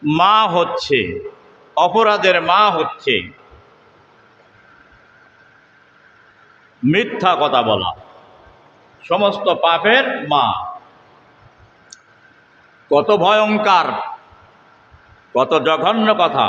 মা হচ্ছে, অপরাধের মা হচ্ছে মিথ্যা কথা বলা, সমস্ত পাপের মা। কত ভয়ঙ্কর, কত জঘন্য কথা,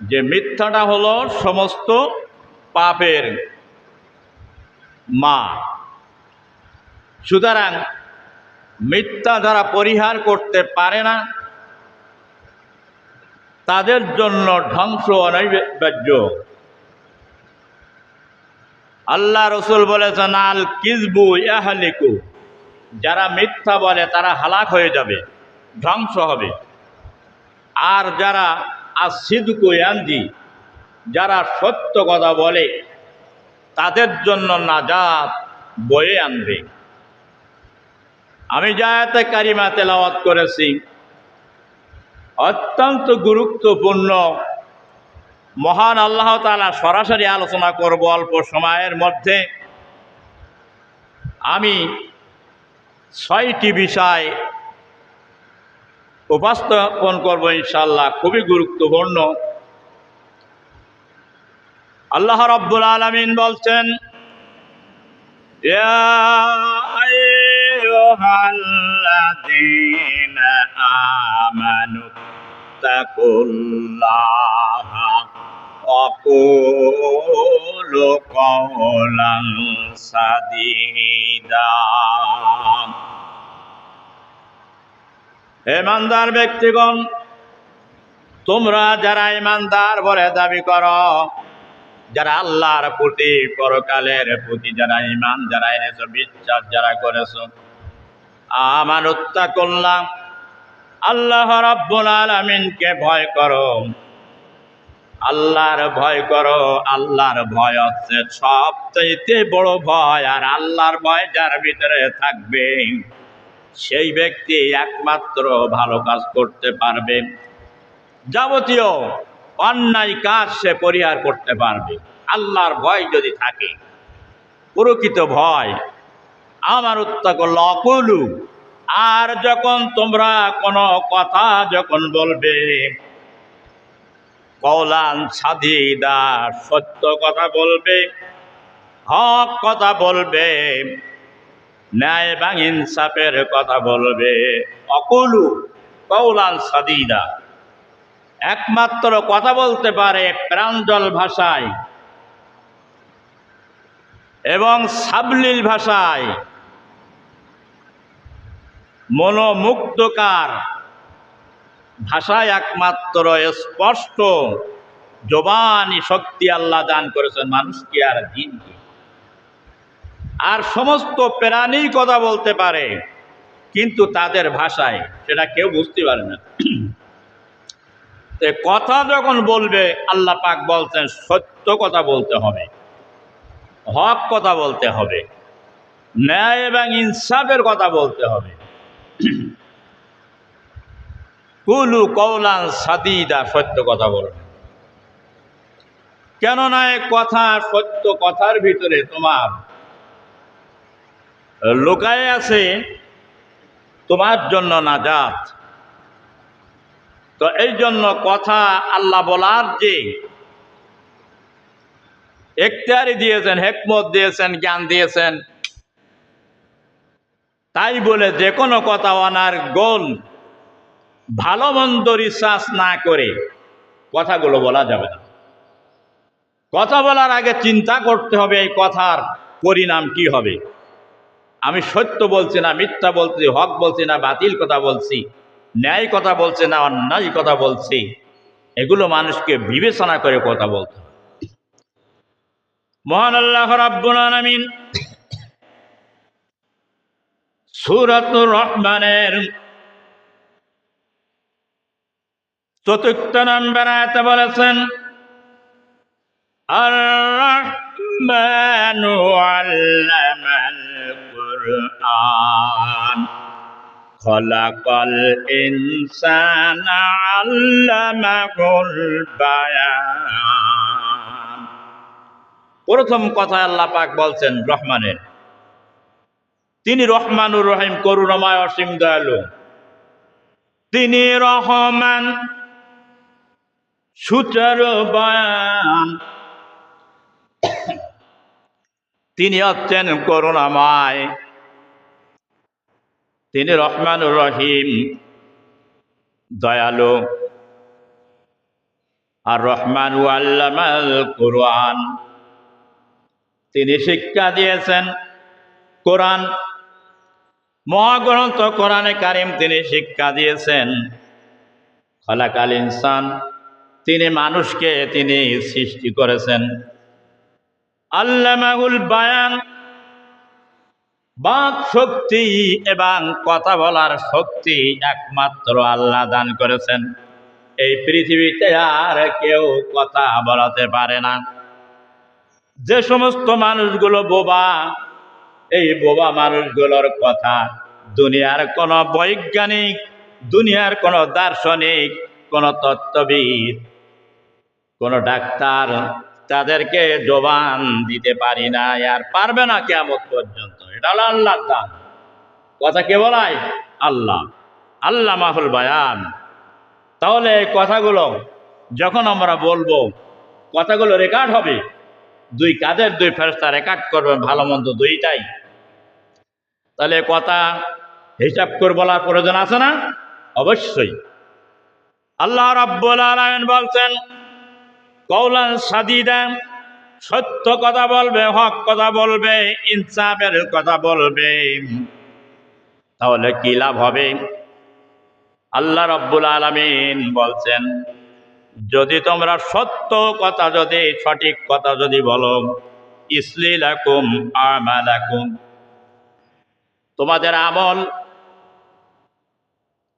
যে মিথ্যাটা হলো সমস্ত পাপের মা। সুতরাং মিথ্যা যারা পরিহার করতে পারে না, তাদের জন্য ধ্বংস অনিবার্য। আল্লাহ রসুল বলেছেন, আল কিজবু ইয়াহলিকু, যারা মিথ্যা বলে তারা হালাক হয়ে যাবে, ধ্বংস হবে। আর যারা আসিদকু ইয়ানজি, যারা সত্য কথা বলে তাদের জন্য নাজাত বয়ে আনবে। আমি যে আয়াতে কারিমা তেলাওয়াত করেছি অত্যন্ত গুরুত্বপূর্ণ। মহান আল্লাহ তাআলা সরাসরি আলোচনা করব অল্প সময়ের মধ্যে। আমি 6টি বিষয় উপস্থাপন করব ইনশাআল্লাহ, খুবই গুরুত্বপূর্ণ। আল্লাহ রাব্বুল আলামিন বলছেন, ইয়া আইয়ুহাল্লাযীনা আমানু তাকুল্লাহা ওয়া কুলু কাওলান সাদীদা। হে ইমানদার ব্যক্তিগণ, তোমরা যারা ইমানদার বলে দাবি করো, যারা আল্লাহর প্রতি, পরকালের প্রতি যারা ঈমান যারা এনেছো, বিশ্বাস যারা করেছো, আমানুত্তাকুল্লাহ, আল্লাহ রাব্বুল আলামিনকে ভয় করো, আল্লাহর ভয় করো। আল্লাহর ভয় হচ্ছে সবচেয়ে বড় ভয়। আর আল্লাহর ভয় যার ভিতরে থাকবে সেই ব্যক্তি একমাত্র ভালো কাজ করতে পারবে, যাবতীয় অন্যায় কাজ সে পরিহার করতে পারবে। আল্লাহর ভয় যদি থাকে, প্রকৃত ভয়, আমানুত্তাকুল্লাহ কুলু। আর যখন তোমরা কোনো কথা যখন বলবে, কওলান সাদীদা, সত্য কথা বলবে, হক কথা বলবে, ন্যায় এবং ইনসাফের কথা বলবে। অকুলু কওলান সাদীদা, একমাত্র কথা বলতে পারে প্রাঞ্জল ভাষায় এবং সাবলীল ভাষায়, মনোমুগ্ধকার ভাষায়, একমাত্র স্পষ্ট জবানি শক্তি আল্লাহ দান করেছেন মানুষকে আর জিনকে। আর সমস্ত প্রাণী কথা বলতে পারে, কিন্তু তাদের ভাষায় সেটা কেউ বুঝতে পারে না। কথা যখন বলবে, আল্লাহ পাক বলছেন সত্য কথা বলতে হবে, হক কথা বলতে হবে, ন্যায় এবং ইনসাফের কথা বলতে হবে। কুলু কওলান সাদীদা, সত্য কথা বলবে। কেননা কথা, সত্য কথার ভিতরে তোমার লুকায়ে আছে তোমার জন্য নাজাত। তো এই জন্য কথা আল্লাহ বলার যে এখতিয়ারি দিয়েছেন, হিকমত দিয়েছেন, জ্ঞান দিয়েছেন, তাই বলে যে কোনো কথা ওনার গোল ভালো মন্দ রিসার্চ না করে কথাগুলো বলা যাবে না। কথা বলার আগে চিন্তা করতে হবে এই কথার পরিণাম কি হবে। আমি সত্য বলছি না মিথ্যা বলছি, হক বলছি না বাতিল কথা বলছি, ন্যায় কথা বলছি না অন্যায় কথা বলছি, এগুলো মানুষকে বিবেচনা করে কথা বলতে হবে। মহান আল্লাহ রাব্বুল আলামিন সূরাতুর রহমানের ৪র্থ নম্বর আয়াতে বলেছেন, আর রহমানু আল্লামাল কুরআন খলাকাল ইনসানা আল্লামাহুল বায়ান। প্রথম কথা আল্লাহ পাক বলছেন রহমানের, তিনি রহমানুর রহিম, করুণাময়, অসীম দয়ালু। তিনি রহমান, সূত্রের বয়ান। তিনি হচ্ছেন করুণাময়, তিনি রহমানুর রহিম, দয়ালু। আর রহমান আল্লামাল কুরআন, তিনি শিক্ষা দিয়েছেন কোরআন, মহাগ্রন্থ কোরআনে কারিম তিনি শিক্ষা দিয়েছেন। খলাকাল ইনসান, তিনি মানুষকে তিনি সৃষ্টি করেছেন। আল্লামাহুল বায়ান, বাক শক্তি এবং কথা বলার শক্তি একমাত্র আল্লাহ দান করেছেন। এই পৃথিবীতে আর কেউ কথা বলাতে পারে না। যে সমস্ত মানুষগুলো বোবা, এই বোবা মানুষগুলোর কথা দুনিয়ার কোন বৈজ্ঞানিক, দুনিয়ার কোন দার্শনিক, কোন তত্ত্ববিদ, কোন ডাক্তার তাদেরকে জবান দিতে পারি না, আর পারবে না কিয়ামত পর্যন্ত। এটা হলো আল্লাহর দান। কথা কে বলায়? আল্লাহ। আল্লামাহুল বায়ান। তাহলে এই কথাগুলো যখন আমরা বলবো, কথাগুলো রেকর্ড হবে, দুই কাঁধের দুই ফেরেশতা রেকর্ড করবে, ভালো মন্দ দুইটাই। তাহলে কথা হিসাব করে বলার প্রয়োজন আছে না? অবশ্যই। আল্লাহ রাব্বুল আলামিন বলছেন কওলান সাদীদা, সত্য কথা বলবে, হক কথা বলবে, ইনসাফের কথা বলবে। তাহলে কি লাভ হবে? আল্লাহ রাব্বুল আলামিন বলছেন, যদি তোমরা সত্য কথা, যদি সঠিক কথা যদি বলো, ইসলি লাকুম আমালাকুম, তোমাদের আমল,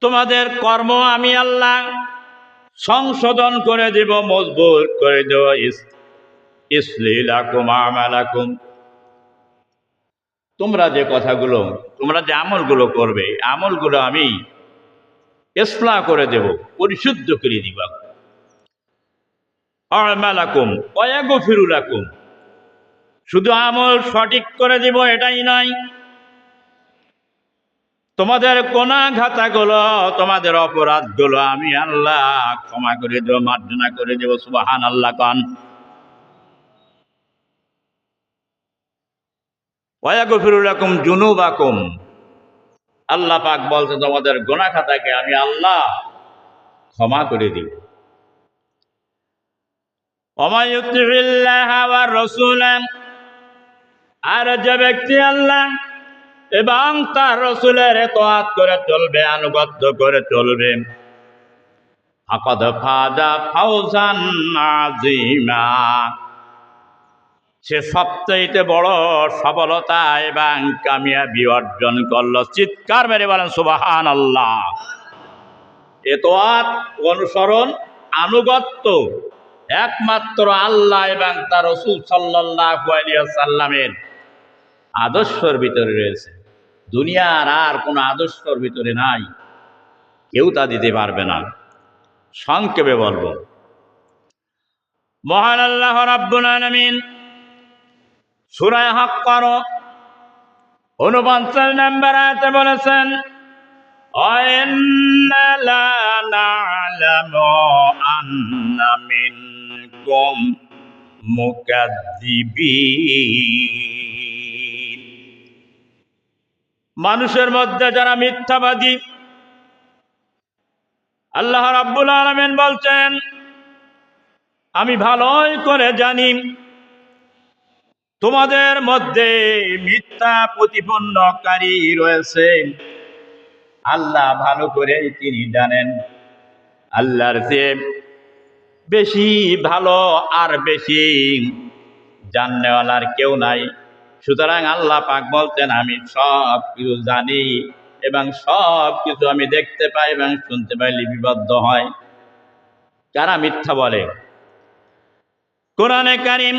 তোমাদের কর্ম আমি আল্লাহ সংশোধন করে দিব, মজবুত করে দেব। ইসলি লাকুম আমালাকুম, তোমরা যে কথাগুলো, তোমরা যে আমলগুলো করবে, আমলগুলো আমি ইসলাহ করে দেব, পরিশুদ্ধ করে দিব। আমালাকুম ওয়া ইয়াগফিরু লাকুম, শুধু আমল সঠিক করে দিব এটাই নয়, তোমাদের গুনাহগাতাগুলো, তোমাদের অপরাধগুলো আমি আল্লাহ ক্ষমা করে দেব, মার্জনা করে দেব। সুবহানাল্লাহ কান। ওয়া ইয়াগফিরু লাকুম যুনুবাকুম, আল্লাহ পাক বলছে তোমাদের গুনাহ খাতাকে আমি আল্লাহ ক্ষমা করে দিব। ওয়া মান ইউতিইল্লাহা ওয়ার রাসূল, আর যে ব্যক্তি আল্লাহ এবং তার রাসূলের ইতাআত করে চলবে, আনুগত্য করে চলবে, ফাকাদ ফাজা ফাওজান আযীমা, সে সবচেয়ে বড় সফলতা এবং কামিয়াবি অর্জন করলো। চিৎকার মেরে বলেন সুবহানাল্লাহ। ইতাআত, অনুসরণ, আনুগত্য একমাত্র আল্লাহ এবং তার রাসূল সাল্লাল্লাহু আলাইহি ওয়াসাল্লামের আদর্শের ভিতরে রয়েছে। দুনিয়ার আর কোনো আদর্শের ভিতরে নাই, কেউ তা দিতে পারবে না। সংক্ষেপে বলবো, মহান আল্লাহ রাব্বুল আলামিন সূরা হাক্কার ৪৯ নম্বর আয়াতে বলেছেন, ইন্না লা না'লামু আন্না মিনকুম মুকাজ্জিবিন, মানুষের মধ্যে যারা মিথ্যাবাদী, আল্লাহ রাব্বুল আলামিন বলছেন আমি ভালোই করে জানি তোমাদের মধ্যে মিথ্যা প্রতিপন্নকারী রয়েছে। আল্লাহ ভালো করেই তিনি জানেন। আল্লাহর চেয়ে বেশি ভালো আর বেশি জাননেওয়ালার কেউ নাই। সুতরাং আল্লাহ পাক বলতেন আমি সব কিছু জানি এবং সব কিছু আমি দেখতে পাই এবং শুনতে পাই, লিপিবদ্ধ হয়। কারা মিথ্যা বলে? কোরআনে কারীম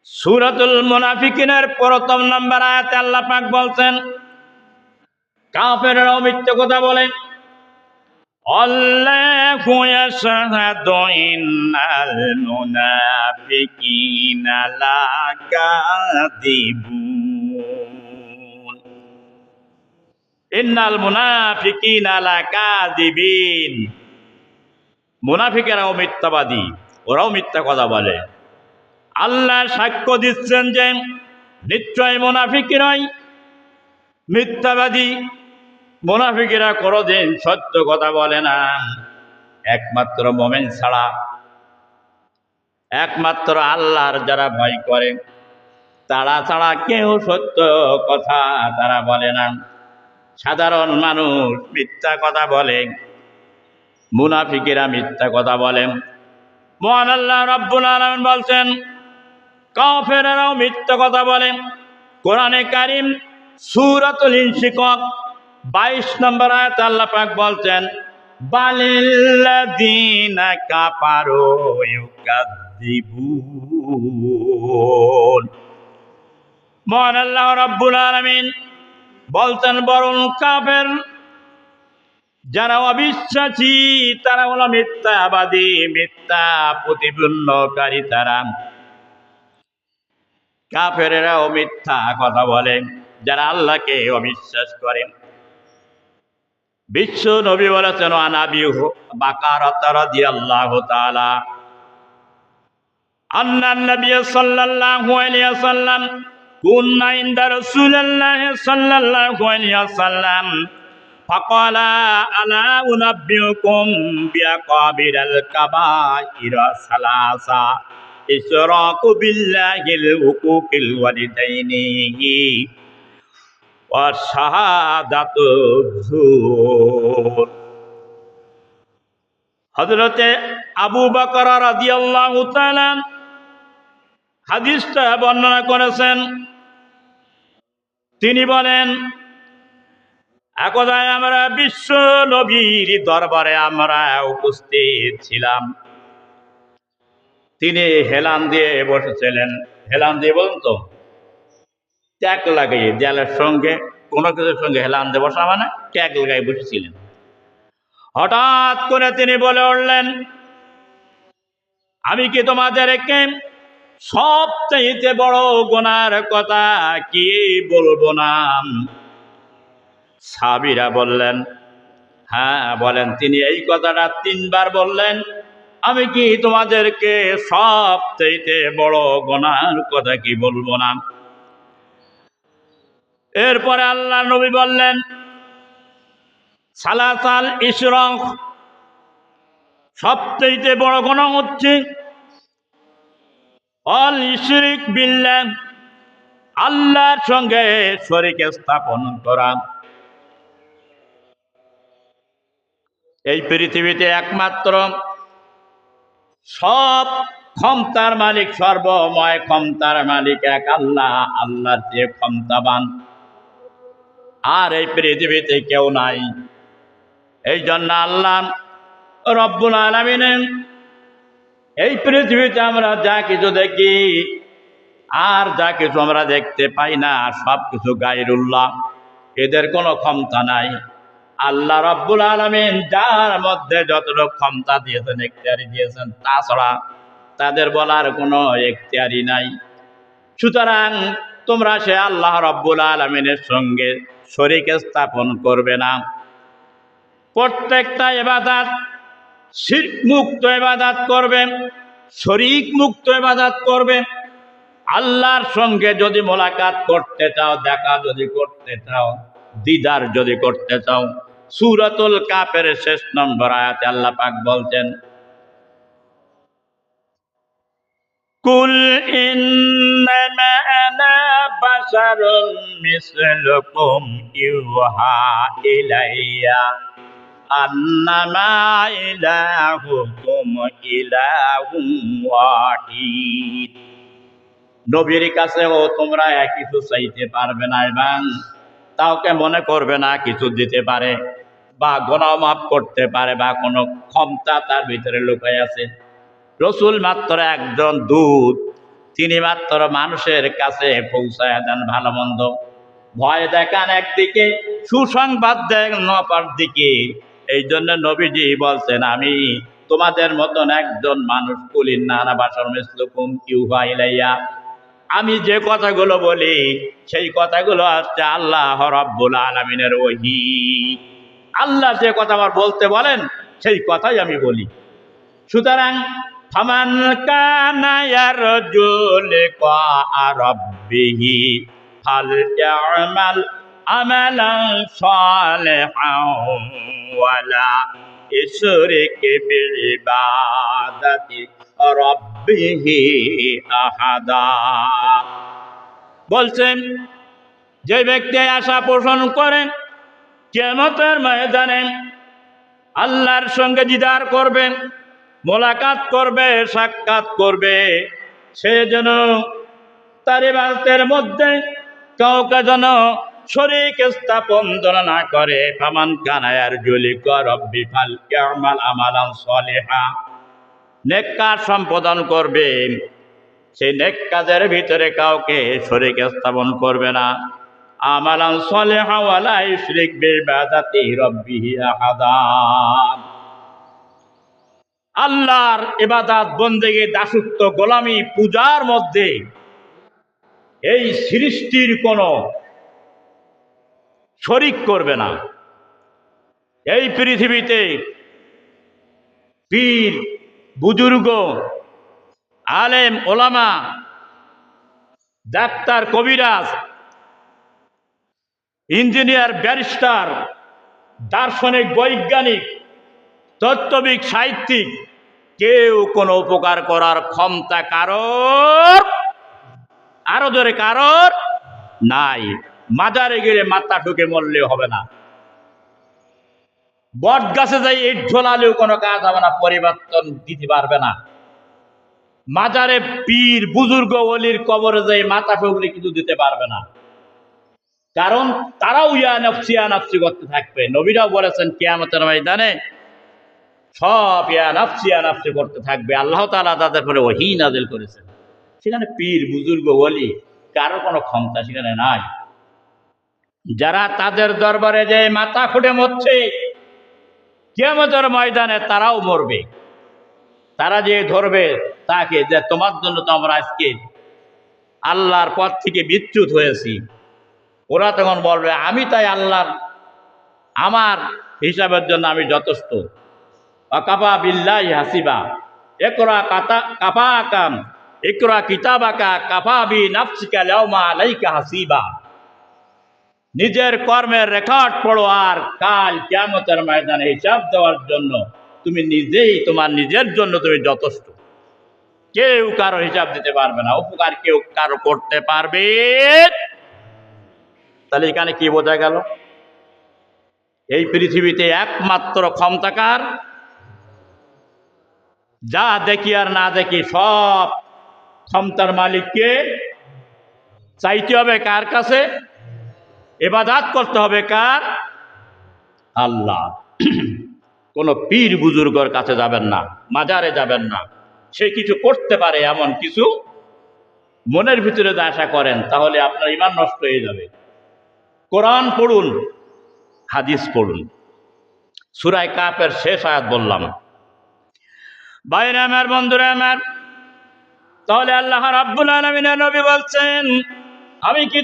সূরাতুল মুনাফিকিনের ১ম নম্বর আয়াতে আল্লাহ পাক বলছেন কাফেররাও মিথ্যা কথা বলে। আল্লাহু ইয়াশহাদু ইন্নাল মুনাফিকিনা লাকাযিবুন, ইন্নাল মুনাফিকিনা লাকাযিবিন, মুনাফিকেরাও মিথ্যাবাদী, ওরাও মিথ্যা কথা বলে। আল্লাহ সাক্ষ্য দিচ্ছেন যে নিশ্চয় মুনাফিকরাই মিথ্যাবাদী। মুনাফিকেরা কোনোদিন সত্য কথা বলে না, একমাত্র মুমিন ছাড়া। একমাত্র আল্লাহর যারা ভয় করে তারা ছাড়া কেউ সত্য কথা তারা বলে না। সাধারণ মানুষ মিথ্যা কথা বলে, মুনাফিকেরা মিথ্যা কথা বলে। মহান আল্লাহ রাব্বুল আলামিন বলছেন কাফেররাও মিথ্যা কথা বলে। কোরআনে কারীম সূরাতুল ইনশিকাক 22 নম্বর আয়াতে আল্লাহ পাক বলছেন বালিল্লাযীনা কাফারু ইউকাযযিবুন। মহান আল্লাহ রাব্বুল আলামিন বলছেন বরং কাফের যারা অবিশ্বাসী তারা হলো মিথ্যাবাদী, মিথ্যা প্রতিপন্নকারী। তারা কাফেরেরাও মিথ্যা কথা বলে যারা আল্লাহকে অবিশ্বাস করে। বিশ্ব নবী বলেছেন আন আবি বাকারাহ রাদিয়াল্লাহু তাআলা আন্না নবী সাল্লাল্লাহু আলাইহি ওয়াসাল্লাম কুননা ইনদা রাসূলিল্লাহি সাল্লাল্লাহু আলাইহি ওয়াসাল্লাম ফাকালা আলা উনাব্বিউকুম বিআকাবিরাল কাবাইরা সালাসা ইশরাকু বিল্লাহিল হুকুকিল ওয়ালিদাইনি ওয়া শাহাদাতু যুর। হযরতে আবু বকর রাদিয়াল্লাহু তাআলা হাদিসটা বর্ণনা করেছেন। তিনি বলেন একদা আমরা বিশ্ব নবীর দরবারে আমরা উপস্থিত ছিলাম। তিনি হেলান দিয়ে বসেছিলেন। হেলান দিয়ে বলুন তো, ট্যাগ লাগিয়ে দেয়ালের সঙ্গে কোনো কিছুর সঙ্গে হেলান দিয়ে বসা মানে ট্যাগ লাগাই বসেছিলেন। হঠাৎ করে তিনি বলে উঠলেন আমি কি তোমাদেরকে সবচাইতে বড় গুনার কথা কি বলবো না? সাহাবীরা বললেন হ্যাঁ বলেন। তিনি এই কথাটা 3 বার বললেন, আমি কি তোমাদেরকে সবচাইতে বড় গুনার কথা কি বলবো না? এরপরে আল্লাহ নবী বললেন সালাসাল ইশরাক, সবচাইতে বড় গুনাহ হচ্ছে অল ইশরিক বিল্লাহ, আল্লাহর সঙ্গে শরীক স্থাপন করা। এই পৃথিবীতে একমাত্র সব ক্ষমতার মালিক, সর্বময় ক্ষমতার মালিক এক আল্লাহ। আল্লাহর চেয়ে ক্ষমতাবান আর এই পৃথিবীতে কেউ নাই। এই জন্য আল্লাহ রব্বুল আলামিন এই পৃথিবীতে আমরা যা কিছু দেখি আর যা কিছু আমরা দেখতে পাই না সব কিছু গায়রুল্লাহ, এদের কোনো ক্ষমতা নাই। আল্লাহ রব্বুল আলামিন যার মধ্যে যতটুকু ক্ষমতা দিয়েছেন, এখতিয়ারি দিয়েছেন, তাছাড়া তাদের বলার কোনো এখতিয়ারি নাই। সুতরাং তোমরা সে আল্লাহ রব্বুল আলামিনের সঙ্গে শরীক স্থাপন করবে না। প্রত্যেকটা ইবাদত শিরক মুক্ত ইবাদত করবে, শরীক মুক্ত ইবাদত করবে। আল্লাহর সঙ্গে যদি মোলাকাত করতে চাও, দেখা যদি করতে চাও, দিদার যদি করতে চাও, সূরাতুল কাফের 6 নম্বর আয়াতে আল্লাহ পাক বলছেন কুল ইন্নামা আনা বাশারুম মিসলুকুম ইউহা ইলাইয়া আন্নামা ইলাহুকুম ইলাহুম ওয়াহিদ। নবীর কাছেও তোমরা কিছু চাইতে পারবে না এবং কাউকে মনে করবে না কিছু দিতে পারে বা গুনাহ মাফ করতে পারে বা কোনো ক্ষমতা তার ভিতরে লুকাই আছে। রসুল মাত্র একজন দূত, তিনি মাত্র মানুষের কাছে পৌঁছায় দেন ভালো মন্দ, ভয় দেখান একদিকে, সুসংবাদ দেন অপর দিকে। এই জন্য নবীজি বলছেন আমি তোমাদের মতন একজন মানুষ। কুলিন নানা বাশারুম মিসলুকুম ইউহা ইলাইয়া, আমি যে কথাগুলো বলি সেই কথাগুলো হচ্ছে আল্লাহ রাব্বুল আলামিনের ওহী। আল্লাহ যে কথা আমার বলতে বলেন সেই কথাই আমি বলি। সুতরাং ফামান কানা ইয়ারজু লিকা রাব্বিহি ফালইআমাল আমালান সালিহান ওয়ালা ইশরিক বিইবাদাতি রাব্বিহি আহাদা। বলছেন যে ব্যক্তি আশা পোষণ করেন কিয়ামতের ময়দানে আল্লাহর সঙ্গে দিদার করবে, মোলাকাত করবে, সাক্ষাৎ করবে, সে যেন তার ইবাদতের মধ্যে কাউকে যেন শরীক স্থাপন যেন না করে। ফামান কানা ইয়ারজু লিকা রাব্বি ফালইআমাল আমালান সালিহা, নেক কাজ সম্পাদন করবে, সেই নেক কাজের ভিতরে কাউকে শরীক স্থাপন করবে না। আমালান সালিহা ওয়ালা ইশরিক বিইবাদাতি রাব্বিহি আহাদা। আল্লাহর ইবাদত বন্দেগী দাসত্ব গোলামি পূজার মধ্যে এই সৃষ্টির কোনো শরিক করবে না। এই পৃথিবীতে পীর বুজুর্গ আলেম ওলামা ডাক্তার কবিরাজ ইঞ্জিনিয়ার ব্যারিস্টার দার্শনিক বৈজ্ঞানিক তত্ত্ববিদ সাহিত্যিক কেউ কোনো উপকার করার ক্ষমতা কারোর, আরো জোরে কারোর নাই। মাজারে গেলে মাথা ঠুকে মরলে হবে না, বট গাছে যাই ইট ঝোলালেও কোনো কাজ হবে না, পরিবর্তন দিতে পারবে না। মাজারে পীর বুজুর্গ ওলির কবরে যাই মাথা ঠুকলে কিছু দিতে পারবে না, কারণ তারাও ইয়া নফসি করতে থাকবে। নবীরাও বলেছেন কিয়ামতের ময়দানে সব ইয়া নফসি করতে থাকবে। আল্লাহ তাআলা তাদের পরে ওহী নাযিল করেছেন। সেখানে পীর বুজুর্গ ওলি কারো কোনো ক্ষমতা সেখানে নাই। যারা তাদের দরবারে যে মাথা ফুটে মরছে কিয়ামতের ময়দানে তারাও মরবে। তারা যে ধরবে তাকে যে তোমার জন্য তো আমরা আজকে আল্লাহর পথ থেকে বিচ্যুত হয়েছি, ওরা তখন বলবে আমি তাই আল্লাহর, আমার হিসাবের জন্য আমি যথেষ্ট। ওয়াকাফা বিল্লাহি হাসিবা, ইকরা কাফাকাম ইকরা কিতাবাকা কাফা বিনাফসিকা ইয়াউমা আলাইকা হাসিবা। নিজের কর্মের রেকর্ড পড়ো, আর কাল কিয়ামতের ময়দানে হিসাব দেওয়ার জন্য তুমি নিজেই, তোমার নিজের জন্য তুমি যথেষ্ট। কেউ কারো হিসাব দিতে পারবে না, উপকার কেউ কারো করতে পারবে। তাহলে এখানে কি বোঝা গেল? এই পৃথিবীতে একমাত্র ক্ষমতাকার, যা দেখি আর না দেখি সব ক্ষমতার মালিককে চাইতে হবে কার কাছে? ইবাদত করতে হবে কার? আল্লাহ। কোন পীর বুজুর্গর কাছে যাবেন না, মাজারে যাবেন না। সে কিছু করতে পারে এমন কিছু মনের ভিতরে যদি আশা করেন তাহলে আপনার ঈমান নষ্ট হয়ে যাবে। কোরআন পড়ুন, হাদিস পড়ুন। সূরা কাফের শেষ আয়াত বললাম। ভাইরা আমার, বন্ধুরা আমার, তাহলে আল্লাহ রাব্বুল আলামিনের নবী বলছেন আমি কি